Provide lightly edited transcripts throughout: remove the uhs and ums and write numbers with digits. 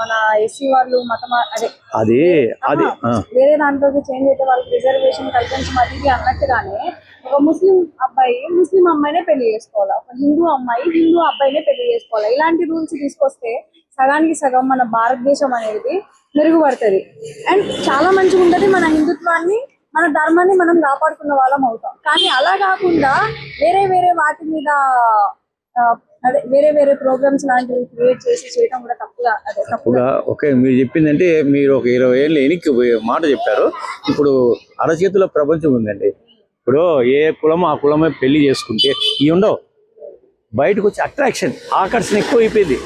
మన ఎస్సీ వాళ్ళు మతం అదే అది అది వేరే దాంట్లోకి చేంజ్ అయితే వాళ్ళకి రిజర్వేషన్ కల్పించడం అది ఇది అన్నట్టుగానే ఒక ముస్లిం అబ్బాయి ముస్లిం అమ్మాయినే పెళ్లి చేసుకోవాలి, ఒక హిందూ అమ్మాయి హిందూ అబ్బాయినే పెళ్లి చేసుకోవాలి. ఇలాంటి రూల్స్ తీసుకొస్తే సగానికి సగం మన భారతదేశం అనేది మెరుగుపడుతుంది అండ్ చాలా మంచిగా ఉంటుంది. మన హిందుత్వాన్ని మన ధర్మాన్ని మనం కాపాడుకున్న వాళ్ళం అవుతాం. కానీ అలా కాకుండా వేరే వేరే వాటి మీద అదే వేరే వేరే ప్రోగ్రామ్స్ లాంటివి క్రియేట్ చేసి చేయడం కూడా తప్పుగా. ఓకే, మీరు చెప్పిందంటే మీరు ఒక 20 ఏళ్ళు వెనక్కి మాట చెప్పారు. ఇప్పుడు అరచేతిలో ప్రపంచం ఉందండి. ఇప్పుడు ఏ కులమో ఆ కులమే పెళ్లి చేసుకుంటే ఇవి ఉండవు. బయటకు వచ్చి అట్రాక్షన్ ఆకర్షణ ఎక్కువ అయిపోయింది.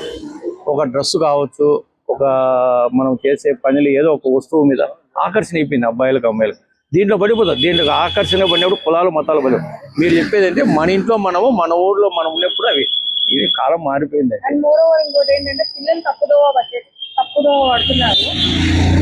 ఒక డ్రెస్ కావచ్చు, ఒక మనం చేసే పనులు ఏదో ఒక వస్తువు మీద ఆకర్షణ అయిపోయింది అబ్బాయిలకు అమ్మాయిలకు. దీంట్లో పడిపోతుంది. దీంట్లో ఆకర్షణ పడినప్పుడు కులాలు మతాలు పడి మీరు చెప్పేది అంటే మన ఇంట్లో మనము మన ఊర్లో మనం ఉన్నప్పుడు అవి ఇది కాలం మారిపోయింది. అండ్ మోర్ ఓవర్ ఇంకోటి ఏంటంటే పిల్లలు తప్పుదో పడుతున్నారు.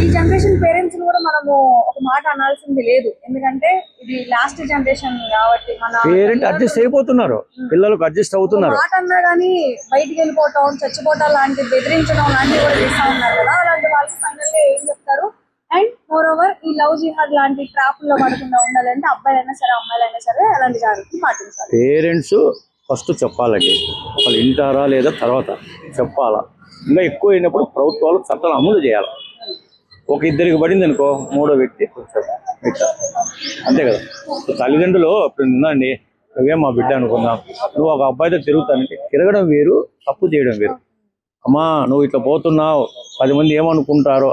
ఈ జనరేషన్ పేరెంట్స్ కూడా మనము ఒక మాట అనాల్సింది లేదు, ఎందుకంటే ఇది లాస్ట్ జనరేషన్ కాబట్టి మన పేరెంట్ అడ్జస్ట్ అయిపోతున్నారు, పిల్లలకు అడ్జస్ట్ అవుతున్నారు. మాట అన్నా కానీ బయటికి వెళ్ళిపోవటం, చచ్చిపోవటం లాంటి బెదిరించడం లాంటివి కూడా చేస్తా ఉన్నారు కదా. అలాంటి వాళ్ళకి ఫైనల్ గా ఏం చెప్తారు? అండ్ మోర్ ఓవర్ ఈ లవ్ జిహాద్ లాంటి ట్రాప్ లో పడకుండా ఉండాలంటే అబ్బాయిలైనా సరే అమ్మాయిలైనా సరే అలాంటి జాగ్రత్తలు పాటించాలి. పేరెంట్స్ ఫస్ట్ చెప్పాలండి, వాళ్ళు వింటారా లేదా తర్వాత చెప్పాలా. ఇంకా ఎక్కువ అయినప్పుడు ప్రభుత్వాలు చట్టాలు అమలు చేయాలి. ఒక ఇద్దరికి పడింది అనుకో, మూడో వ్యక్తి కొంచెం అంతే కదా. తల్లిదండ్రులు ఇప్పుడు ఉందండి, నువ్వేం మా బిడ్డ అనుకుందాం, నువ్వు ఒక అబ్బాయితో తిరుగుతానంటే తిరగడం వేరు, తప్పు చేయడం వేరు. అమ్మా నువ్వు ఇట్లా పోతున్నావు, 10 మంది ఏమనుకుంటారో